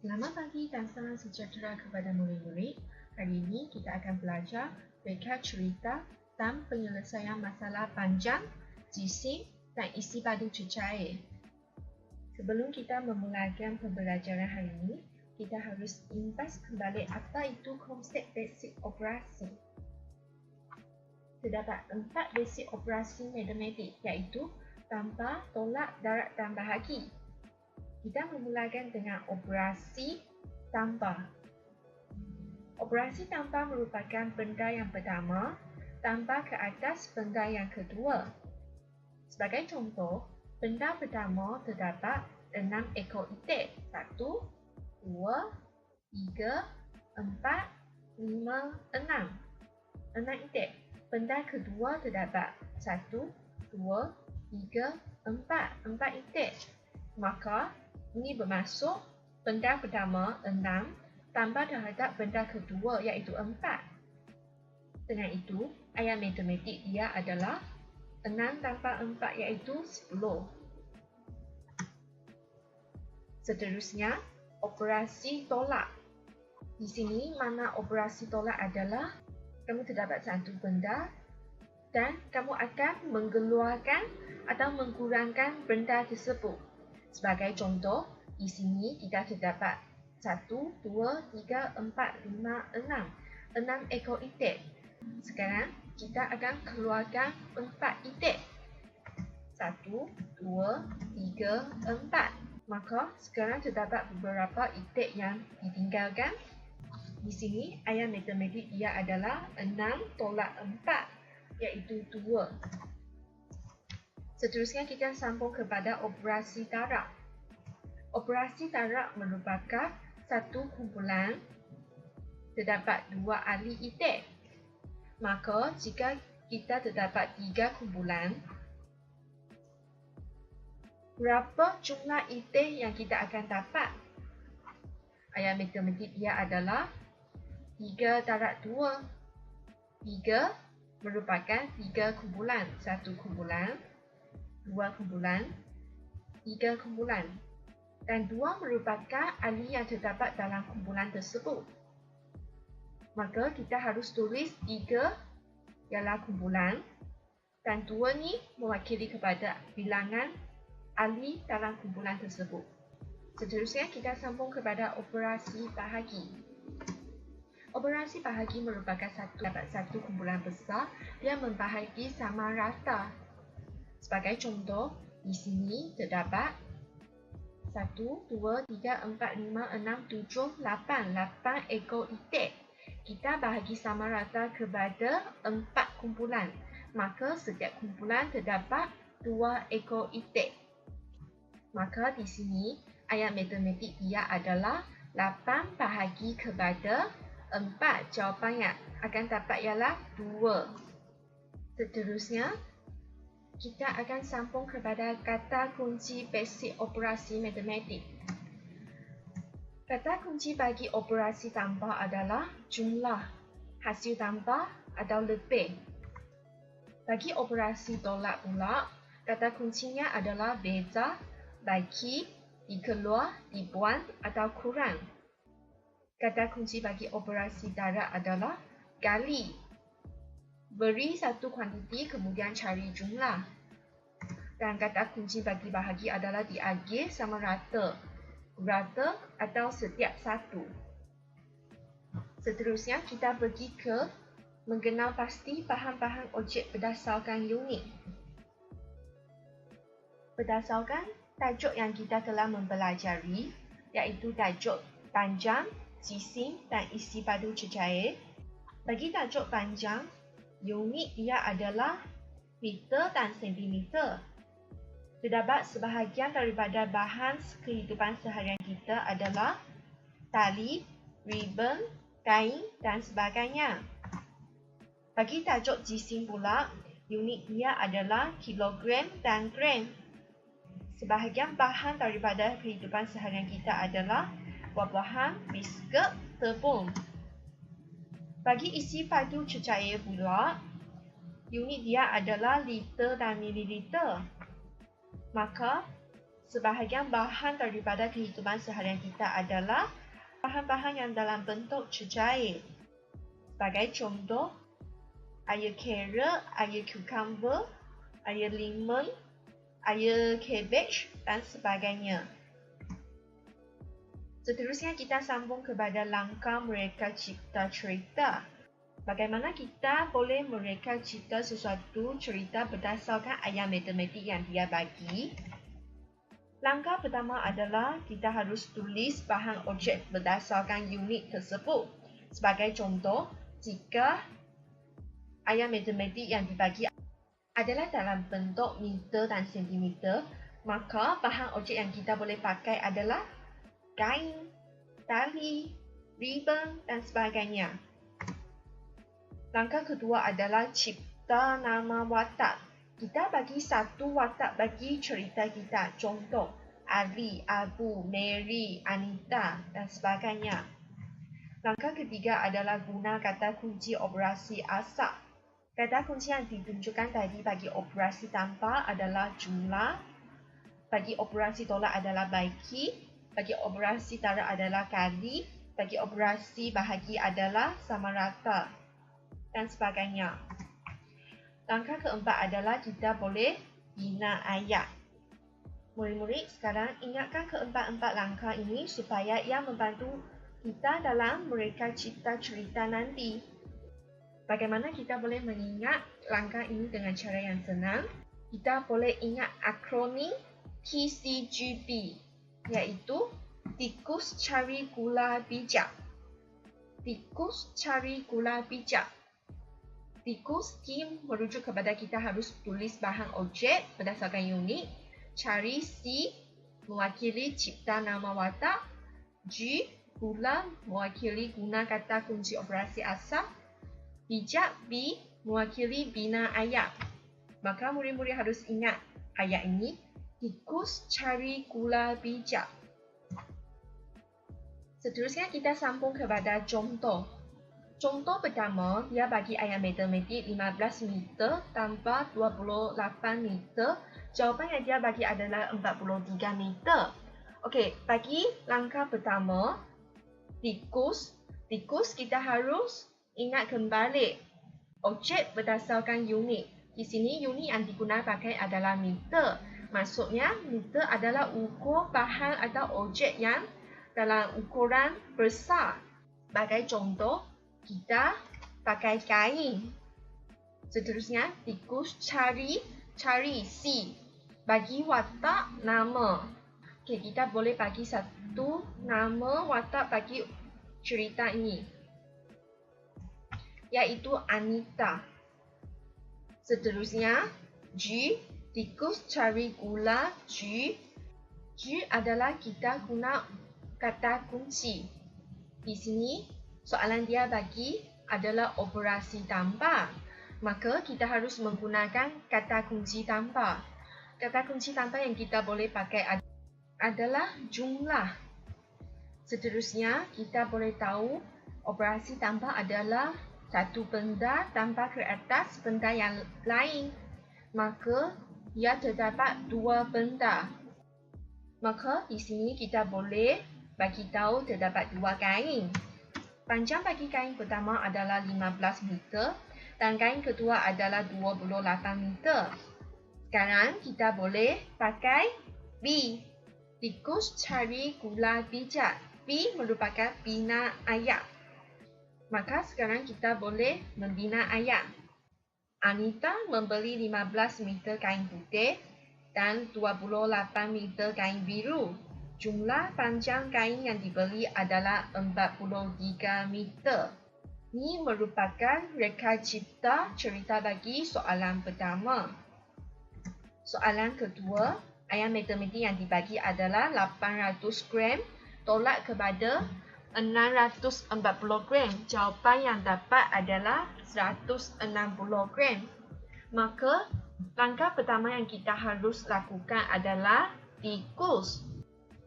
Selamat pagi dan salam sejahtera kepada murid-murid. Hari ini kita akan belajar reka cerita dan penyelesaian masalah panjang, jisim dan isi padu cecair. Sebelum kita memulakan pembelajaran hari ini, kita harus impas kembali apa itu konsep basic operasi. Terdapat 4 basic operasi matematik, iaitu tambah, tolak, darab dan bahagi. Kita memulakan dengan operasi tambah. Operasi tambah merupakan benda yang pertama tambah ke atas benda yang kedua. Sebagai contoh, benda pertama terdapat 6 ekor itik. 1, 2, 3, 4, 5, 6. 6 itik. Benda kedua terdapat 1, 2, 3, 4. 4 itik. Maka ini bermaksud benda pertama 6 tambah terhadap benda kedua iaitu 4. Dengan itu, ayat matematik dia adalah 6 tambah 4 iaitu 10. Seterusnya, operasi tolak. Di sini mana operasi tolak adalah kamu terdapat satu benda dan kamu akan mengeluarkan atau mengkurangkan benda tersebut. Sebagai contoh, di sini kita terdapat 1, 2, 3, 4, 5, 6. 6 ekor itik. Sekarang, kita akan keluarkan 4 itik. 1, 2, 3, 4. Maka, sekarang terdapat beberapa itik yang ditinggalkan. Di sini, ayat matematik dia adalah 6 tolak 4, iaitu 2. Seterusnya kita sambung kepada operasi darab. Operasi darab merupakan satu kumpulan terdapat 2 ahli itik. Maka jika kita terdapat 3 kumpulan, berapa jumlah itik yang kita akan dapat? Ayat matematik dia adalah 3 darab 2. 3 merupakan 3 kumpulan. 1 kumpulan, 2 kumpulan, 3 kumpulan. Dan 2 merupakan ahli yang terdapat dalam kumpulan tersebut. Maka kita harus tulis 3 ialah kumpulan dan 2 ni mewakili kepada bilangan ahli dalam kumpulan tersebut. Seterusnya kita sambung kepada operasi bahagi. Operasi bahagi merupakan satu kumpulan besar yang membahagi sama rata. Sebagai contoh, di sini terdapat 1, 2, 3, 4, 5, 6, 7, 8. 8 ekor itik. Kita bahagi sama rata kepada 4 kumpulan. Maka setiap kumpulan terdapat 2 ekor itik. Maka di sini ayat matematik dia adalah 8 bahagi kepada 4. Jawapan yang akan dapat ialah 2. Seterusnya, kita akan sambung kepada kata kunci basic operasi matematik. Kata kunci bagi operasi tambah adalah jumlah, hasil tambah atau lebih. Bagi operasi tolak pula, kata kuncinya adalah beza, bagi, dikeluar, dibuang atau kurang. Kata kunci bagi operasi darab adalah gali. Beri satu kuantiti kemudian cari jumlah. Dan kata kunci bagi bahagi adalah diagih sama rata. Rata atau setiap satu. Seterusnya kita pergi ke mengenal pasti bahan-bahan objek berdasarkan unit. Berdasarkan tajuk yang kita telah mempelajari, iaitu tajuk panjang, jisim dan isi padu cecair. Bagi tajuk panjang, unit dia adalah meter dan sentimeter. Terdapat sebahagian daripada bahan kehidupan seharian kita adalah tali, ribbon, kain dan sebagainya. Bagi tajuk jisim pula, unit dia adalah kilogram dan gram. Sebahagian bahan daripada kehidupan seharian kita adalah buah-buahan, biskut, tepung. Bagi isi padu cecair pula, unit dia adalah liter dan mililiter. Maka, Sebahagian bahan daripada kehidupan seharian kita adalah bahan-bahan yang dalam bentuk cecair. Sebagai contoh, air carrot, air cucumber, air lemon, air cabbage dan sebagainya. Seterusnya kita sambung kepada langkah mereka cipta cerita. Bagaimana kita boleh mereka cipta sesuatu cerita berdasarkan ayat matematik yang dia bagi? Langkah pertama adalah kita harus tulis bahan objek berdasarkan unit tersebut. Sebagai contoh, jika ayat matematik yang dibagi adalah dalam bentuk meter dan sentimeter, maka bahan objek yang kita boleh pakai adalah kain, tali, ribbon dan sebagainya. Langkah kedua adalah cipta nama watak. Kita bagi satu watak bagi cerita kita. Contoh, Ali, Abu, Mary, Anita dan sebagainya. Langkah ketiga adalah guna kata kunci operasi asal. Kata kunci yang ditunjukkan tadi bagi operasi tanpa adalah jumlah, bagi operasi tolak adalah baiki, bagi operasi tara adalah kali, bagi operasi bahagi adalah sama rata dan sebagainya. Langkah keempat adalah kita boleh bina ayat. Murid-murid, sekarang ingatkan keempat-empat langkah ini supaya ia membantu kita dalam mereka cipta cerita nanti. Bagaimana kita boleh mengingat langkah ini dengan cara yang senang? Kita boleh ingat akronim TCGB, iaitu tikus cari gula bijak. Tikus cari gula bijak. Tikus T merujuk kepada kita harus tulis bahan objek berdasarkan unit. Cari C mewakili cipta nama watak. G gula mewakili guna kata kunci operasi asal. Bijak B mewakili bina ayat. Maka murid-murid harus ingat ayat ini. Tikus cari gula bijak. Seterusnya kita sambung kepada contoh. Contoh pertama, dia bagi ayat matematik 15 meter tambah 28 meter. Jawapan yang dia bagi adalah 43 meter. Okey, bagi langkah pertama, tikus. Tikus kita harus ingat kembali objek berdasarkan unit. Di sini unit yang digunakan pakai adalah meter. Maksudnya, meter adalah ukur bahan atau objek yang dalam ukuran besar. Sebagai contoh, kita pakai kain. Seterusnya, tikus cari C. Bagi watak nama. Okey, kita boleh bagi satu nama watak bagi cerita ini, iaitu Anita. Seterusnya, G. Tikus cari gula G. G adalah kita guna kata kunci. Di sini, soalan dia bagi adalah operasi tambah. Maka kita harus menggunakan kata kunci tambah. Kata kunci tambah yang kita boleh pakai adalah jumlah. Seterusnya, kita boleh tahu operasi tambah adalah satu benda tambah ke atas benda yang lain. Maka, ia terdapat dua benda. Maka, di sini kita boleh bagi tahu terdapat dua kain. Panjang bagi kain pertama adalah 15 meter dan kain kedua adalah 28 meter. Sekarang kita boleh pakai B. Tikus cari gula bijak. B merupakan bina ayat. Maka sekarang kita boleh membina ayat. Anita membeli 15 meter kain putih dan 28 meter kain biru. Jumlah panjang kain yang dibeli adalah 43 meter. Ini merupakan reka cipta cerita bagi soalan pertama. Soalan kedua, ayat matematik yang dibagi adalah 800 gram tolak kepada 640 gram. Jawapan yang dapat adalah 160 gram. Maka, langkah pertama yang kita harus lakukan adalah tikus.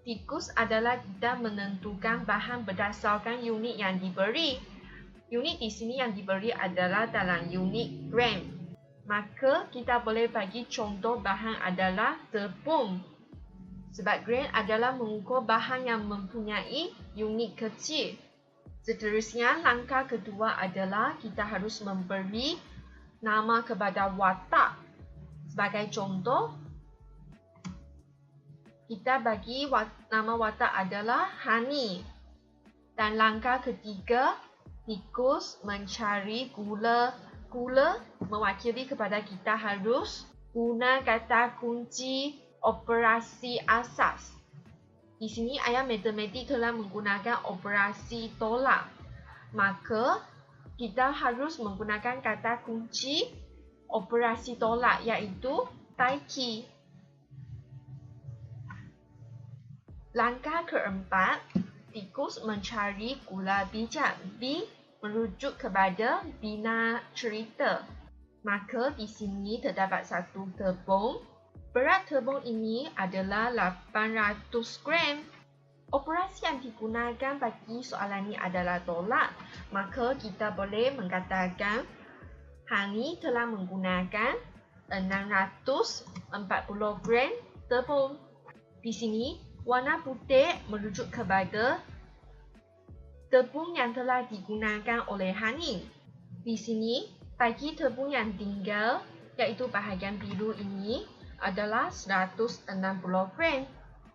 Tikus adalah kita menentukan bahan berdasarkan unit yang diberi. Unit di sini yang diberi adalah dalam unit gram. Maka kita boleh bagi contoh bahan adalah tepung. Sebab gram adalah mengukur bahan yang mempunyai unit kecil. Seterusnya, langkah kedua adalah kita harus memberi nama kepada watak. Sebagai contoh, kita bagi nama watak adalah honey. Dan langkah ketiga, tikus mencari gula. Gula mewakili kepada kita harus guna kata kunci operasi asas. Di sini ayat matematik telah menggunakan operasi tolak. Maka kita harus menggunakan kata kunci operasi tolak, iaitu taiki. Langkah keempat, tikus mencari gula bijak. B merujuk kepada bina cerita. Maka di sini terdapat satu tepung. Berat tepung ini adalah 800 gram. Operasi yang digunakan bagi soalan ini adalah tolak. Maka kita boleh mengatakan Hani telah menggunakan 640 gram tepung. Di sini, warna putih merujuk kepada tepung yang telah digunakan oleh Hani. Di sini, bagi tepung yang tinggal, iaitu bahagian biru ini, adalah 160 gram.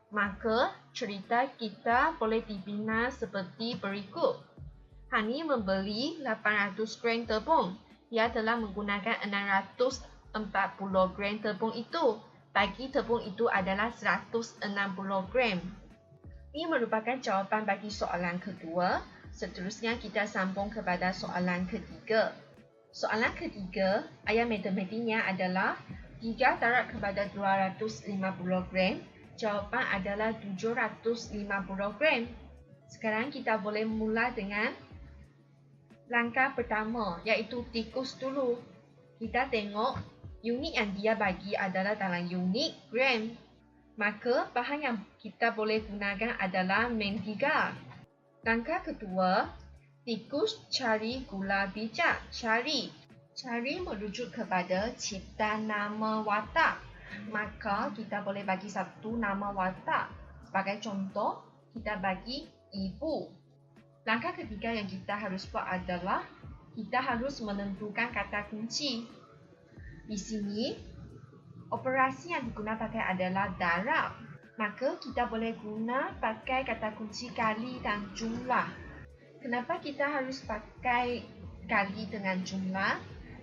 Maka, cerita kita boleh dibina seperti berikut. Hani membeli 800 gram tepung. Ia telah menggunakan 640 gram tepung itu. Bagi tepung itu adalah 160 gram. Ini merupakan jawapan bagi soalan kedua. Seterusnya kita sambung kepada soalan ketiga. Soalan ketiga, ayat matematiknya adalah 3 darab kepada 250 gram. Jawapan adalah 750 gram. Sekarang kita boleh mula dengan langkah pertama, iaitu tikus dulu. Kita tengok unit yang dia bagi adalah dalam unit gram. Maka bahan yang kita boleh gunakan adalah mentega. Langkah kedua, tikus cari gula bijak. Cari merujuk kepada cipta nama watak. Maka kita boleh bagi satu nama watak. Sebagai contoh, kita bagi ibu. Langkah ketiga yang kita harus buat adalah kita harus menentukan kata kunci. Di sini, operasi yang digunakan pakai adalah darab. Maka kita boleh guna pakai kata kunci kali dan jumlah. Kenapa kita harus pakai kali dengan jumlah?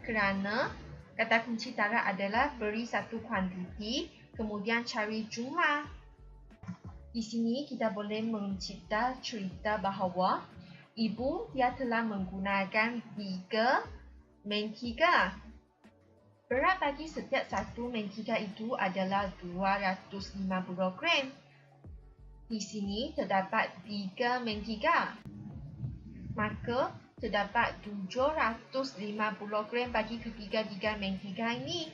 Kerana kata kunci darab adalah beri satu kuantiti, kemudian cari jumlah. Di sini kita boleh mencipta cerita bahawa ibu dia telah menggunakan 3 mentega. Berat bagi setiap satu mentega itu adalah 250 gram. Di sini terdapat 3 mentega. Maka terdapat 750 gram bagi ketiga-tiga mentega ini.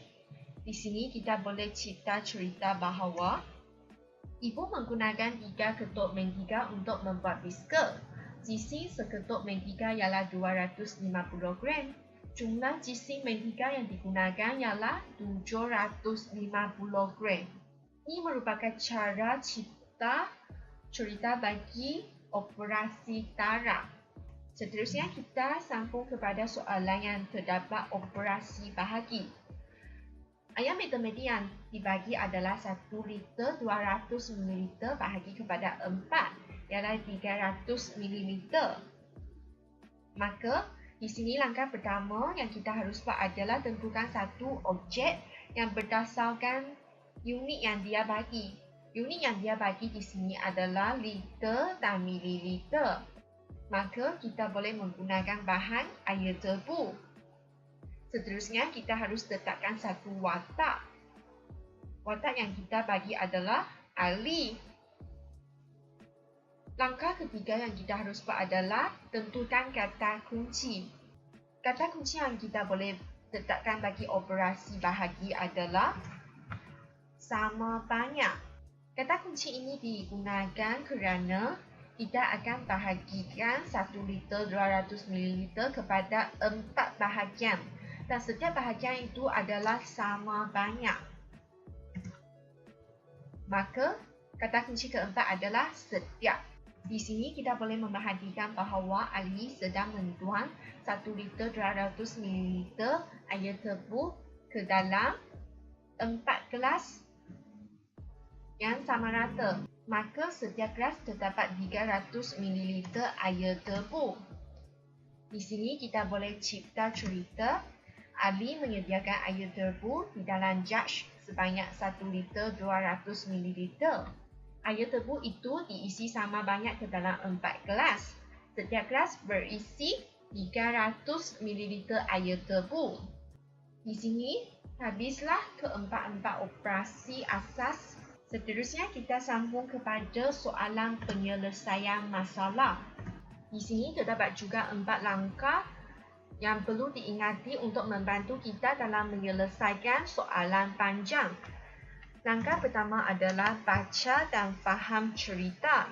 Di sini kita boleh cipta cerita bahawa ibu menggunakan 3 ketuk mentega untuk membuat biskut. Isi seketuk mentega ialah 250 gram. Jumlah isi mentega yang digunakan ialah 750 gram. Ini merupakan cara cipta cerita bagi operasi darab. Seterusnya kita sambung kepada soalan yang terdapat operasi bahagi. Ayat matematik yang dibagi adalah 1 liter 200 ml bahagi kepada 4, ialah 300 ml. Maka, di sini langkah pertama yang kita harus buat adalah tentukan satu objek yang berdasarkan unit yang dia bagi. Unit yang dia bagi di sini adalah liter dan mililiter. Maka, kita boleh menggunakan bahan air tebu. Seterusnya, kita harus tetapkan satu watak. Watak yang kita bagi adalah Ali. Langkah ketiga yang kita harus buat adalah tentukan kata kunci. Kata kunci yang kita boleh tetapkan bagi operasi bahagi adalah sama banyak. Kata kunci ini digunakan kerana kita akan bahagikan 1 liter 200 ml kepada 4 bahagian. Dan setiap bahagian itu adalah sama banyak. Maka, Kata kunci keempat adalah setiap. Di sini kita boleh memerhatikan bahawa Ali sedang menuang 1 liter 200 ml air tebu ke dalam 4 gelas yang sama rata. Maka setiap gelas terdapat 300 ml air tebu. Di sini kita boleh cipta cerita Ali menyediakan air tebu di dalam jug sebanyak 1 liter 200 ml. Air tebu itu diisi sama banyak ke dalam 4 gelas. Setiap gelas berisi 300 ml air tebu. Di sini habislah keempat-empat operasi asas. Seterusnya kita sambung kepada soalan penyelesaian masalah. Di sini terdapat juga 4 langkah yang perlu diingati untuk membantu kita dalam menyelesaikan soalan panjang. Langkah pertama adalah baca dan faham cerita.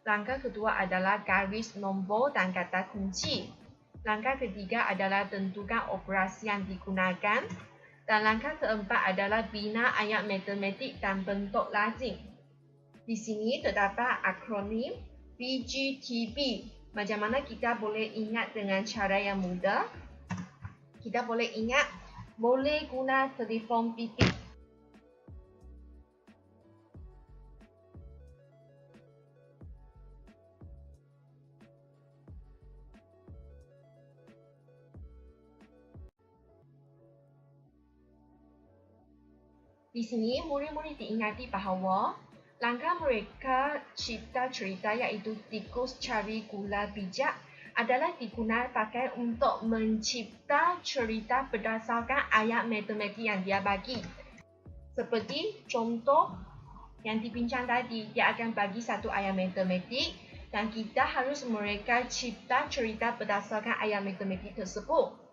Langkah kedua adalah garis nombor dan kata kunci. Langkah ketiga adalah tentukan operasi yang digunakan. Dan langkah keempat adalah bina ayat matematik dan bentuk lazim. Di sini terdapat akronim PGTB. Macam mana kita boleh ingat dengan cara yang mudah? Kita boleh ingat, boleh guna telefon bimbit. Di sini, murid-murid diingati bahawa langkah mereka cipta cerita iaitu tikus cari gula bijak adalah digunakan pakai untuk mencipta cerita berdasarkan ayat matematik yang dia bagi. Seperti contoh yang dibincang tadi, dia akan bagi satu ayat matematik dan kita harus mereka cipta cerita berdasarkan ayat matematik tersebut.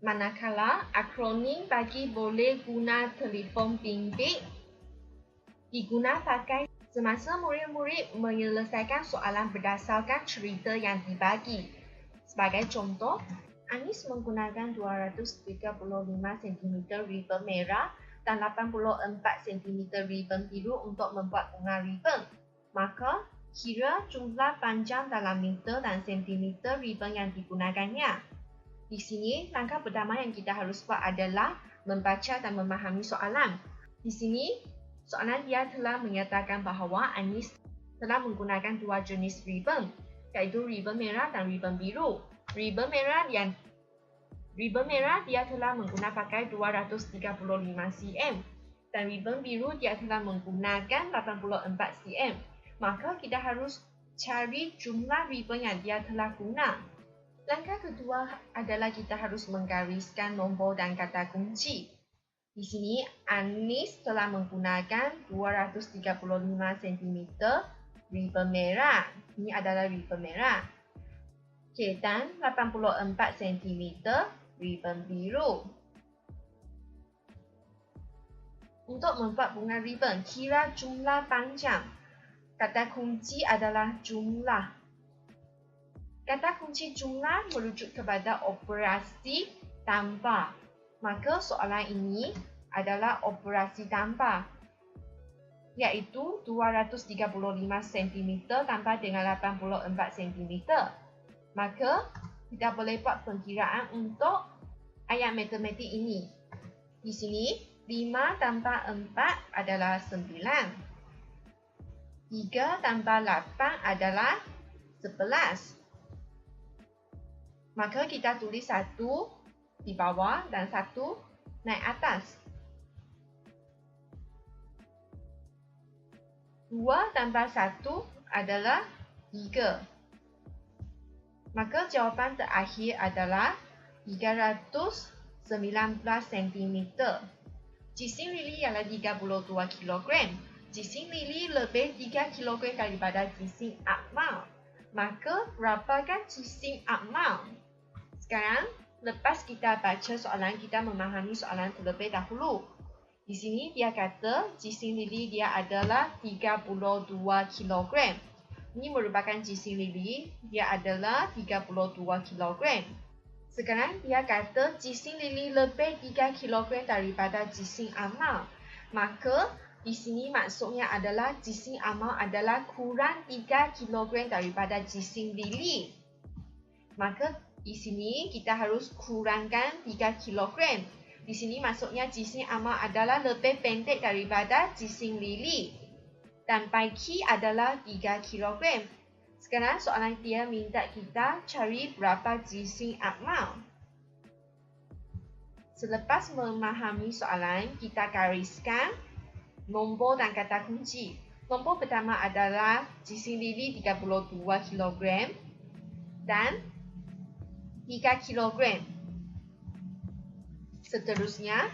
Manakala akronim bagi boleh guna telefon bimbit diguna pakai semasa murid-murid menyelesaikan soalan berdasarkan cerita yang dibagi. Sebagai contoh, Anis menggunakan 235 cm ribbon merah dan 84 cm ribbon biru untuk membuat bunga ribbon. Maka, kira jumlah panjang dalam meter dan sentimeter ribbon yang digunakannya. Di sini, langkah pertama yang kita harus buat adalah membaca dan memahami soalan. Di sini, soalan dia telah menyatakan bahawa Anis telah menggunakan 2 jenis ribbon, iaitu ribbon merah dan ribbon biru. Ribbon merah dia telah menggunakan pakai 235 cm dan ribbon biru dia telah menggunakan 84 cm. Maka kita harus cari jumlah ribbon yang dia telah guna. Langkah kedua adalah kita harus menggariskan nombor dan kata kunci. Di sini, Anis telah menggunakan 235 cm ribbon merah. Ini adalah ribbon merah. Okay, dan 84 cm ribbon biru. Untuk membuat bunga ribbon, kira jumlah panjang. Kata kunci adalah jumlah. Kata kunci jumlah merujuk kepada operasi tambah. Maka soalan ini adalah operasi tambah, iaitu 235 cm tambah dengan 84 cm. Maka kita boleh buat perkiraan untuk ayat matematik ini. Di sini, 5 tambah 4 adalah 9. 3 tambah 8 adalah 11. Maka kita tulis 1 di bawah dan 1 naik atas. 2 tambah 1 adalah 3. Maka jawapan terakhir adalah 319 cm. Jising lili ialah 32 kg. Jising lili lebih 3 kg daripada jising akmal. Maka berapakah jising akmal? Sekarang, lepas kita baca soalan, kita memahami soalan terlebih dahulu. Di sini dia kata jising lili dia adalah 32 kg. Ini merupakan jising lili, dia adalah 32 kg. Sekarang dia kata jising lili lebih 3 kg daripada jising amal. Maka Di sini maksudnya adalah jising amal adalah kurang 3 kg daripada jising lili. Maka di sini kita harus kurangkan 3 kg. Di sini maksudnya jising amal adalah lebih pendek daripada jising lili. Dan pai qi adalah 3 kg. Sekarang soalan dia minta kita cari berapa jising amal. Selepas memahami soalan, kita gariskan nombor dan kata kunci. Nombor pertama adalah jising lili 32 kg dan 3 kg. Seterusnya,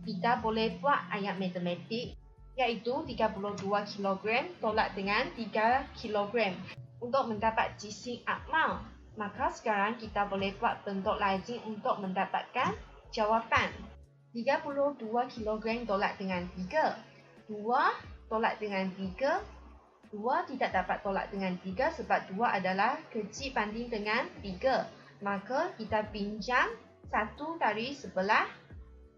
kita boleh buat ayat matematik, iaitu 32 kg tolak dengan 3 kg untuk mendapat jising akmal. Maka sekarang kita boleh buat bentuk lazim untuk mendapatkan jawapan. 32 kg tolak dengan 3. 2 tolak dengan 3. 2 tidak dapat tolak dengan 3 sebab 2 adalah kecil banding dengan 3. Maka kita pinjam 1 dari sebelah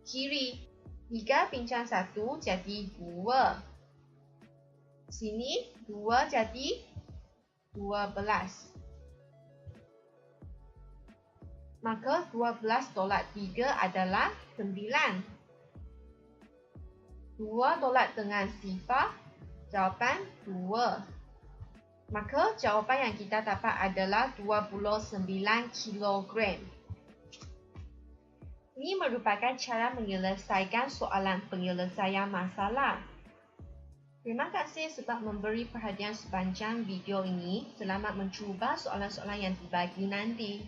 kiri. 3 pinjam 1 jadi 2. Sini 2 jadi 12. Maka 12 tolak 3 adalah 9. 2 tolak dengan 0, jawapan 2. Maka jawapan yang kita dapat adalah 29 kg. Ini merupakan cara menyelesaikan soalan penyelesaian masalah. Terima kasih sebab memberi perhatian sepanjang video ini. Selamat mencuba soalan-soalan yang dibagi nanti.